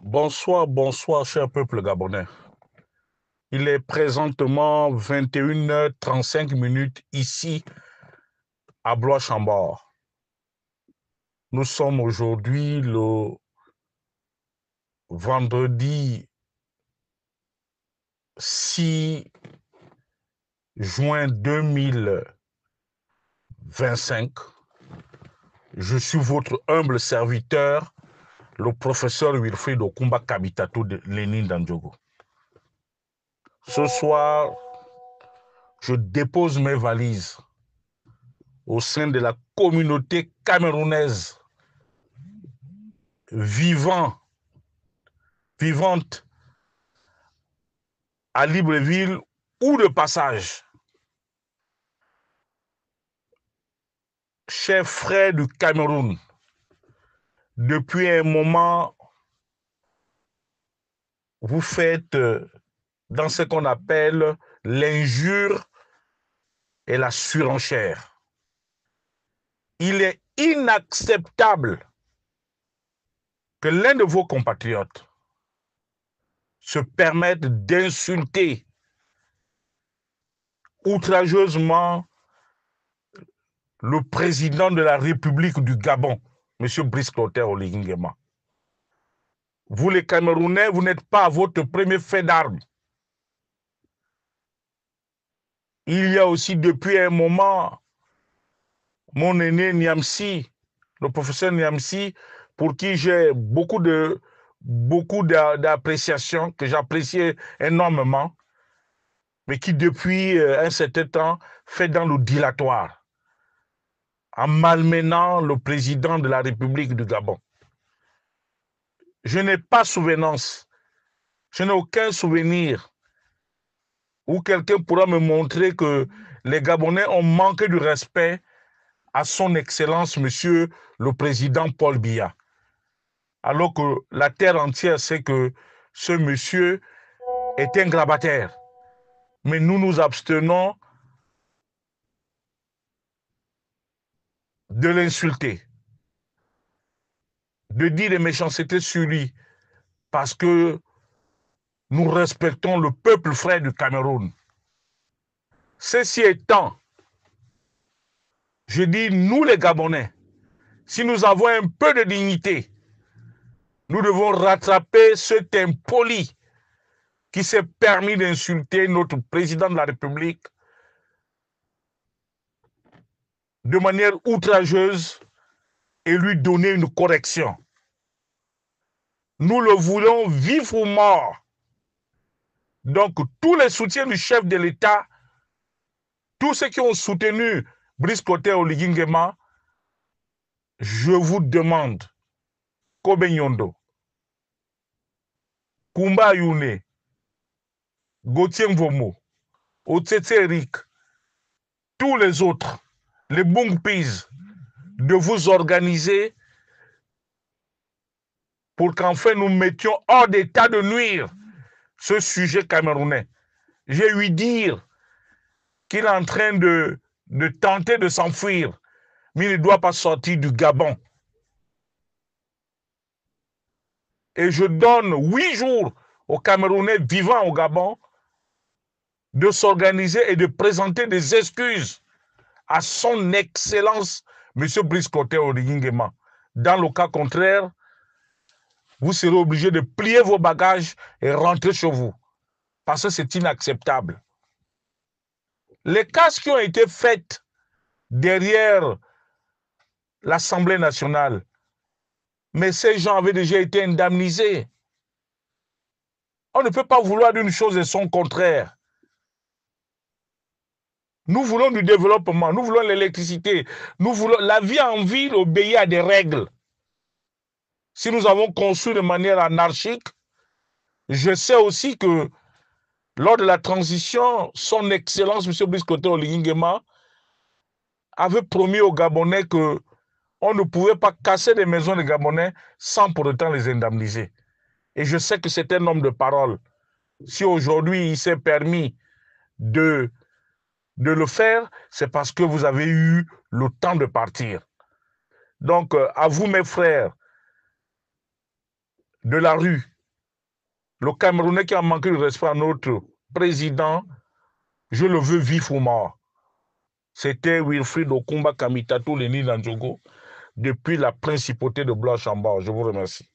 Bonsoir, bonsoir, cher peuple gabonais. Il est présentement 21h35 ici à Blois-Chambord. Nous sommes aujourd'hui le vendredi 6 juin 2025. Je suis votre humble serviteur, le professeur Wilfried Okumba Kabitatou de Lénine Dandjogo. Ce soir, je dépose mes valises au sein de la communauté camerounaise vivante à Libreville ou de passage. Chers frères du Cameroun, depuis un moment, vous faites dans ce qu'on appelle l'injure et la surenchère. Il est inacceptable que l'un de vos compatriotes se permette d'insulter outrageusement le président de la République du Gabon, M. Brice Clotaire Oligui Nguema. Vous les Camerounais, vous n'êtes pas à votre premier fait d'armes. Il y a aussi depuis un moment mon aîné Niamsi, le professeur Niamsi, pour qui j'ai beaucoup d'appréciation, que j'apprécie énormément, mais qui depuis un certain temps fait dans le dilatoire, en malmenant le président de la République du Gabon. Je n'ai pas souvenance, je n'ai aucun souvenir où quelqu'un pourra me montrer que les Gabonais ont manqué du respect à son Excellence, Monsieur le Président Paul Biya. Alors que la terre entière sait que ce monsieur est un grabataire. Mais nous nous abstenons de l'insulter, de dire des méchancetés sur lui, parce que nous respectons le peuple frère du Cameroun. Ceci étant, je dis, nous les Gabonais, si nous avons un peu de dignité, nous devons rattraper cet impoli qui s'est permis d'insulter notre président de la République de manière outrageuse et lui donner une correction. Nous le voulons vif ou mort. Donc, tous les soutiens du chef de l'État, tous ceux qui ont soutenu Brice Clotaire Oligui Nguema, je vous demande, Kobe Nyondo, Kumba Youne, Gauthier Mvomo, Otsetse Eric, tous les autres, les Bungpis, de vous organiser pour qu'enfin nous mettions hors d'état de nuire ce sujet camerounais. J'ai ouï dire qu'il est en train de tenter de s'enfuir, mais il ne doit pas sortir du Gabon. Et je donne 8 jours aux Camerounais vivant au Gabon de s'organiser et de présenter des excuses à son Excellence, M. Brice Clotaire Oligui Nguema. Dans le cas contraire, vous serez obligé de plier vos bagages et rentrer chez vous. Parce que c'est inacceptable. Les casses qui ont été faites derrière l'Assemblée nationale, mais ces gens avaient déjà été indemnisés. On ne peut pas vouloir d'une chose et son contraire. Nous voulons du développement, nous voulons l'électricité, nous voulons la vie en ville obéit à des règles. Si nous avons construit de manière anarchique, je sais aussi que lors de la transition, son Excellence, M. Brice Clotaire Oligui Nguema, avait promis aux Gabonais qu'on ne pouvait pas casser des maisons des Gabonais sans pour autant les indemniser. Et je sais que c'est un homme de parole. Si aujourd'hui il s'est permis de le faire, c'est parce que vous avez eu le temps de partir. Donc, à vous mes frères de la rue, Le Camerounais qui a manqué de respect à notre président, je le veux vif ou mort. C'était Wilfried Okumba Kamitatou Leni Nandjogo depuis la principauté de Blanche-en-Bas. Je vous remercie.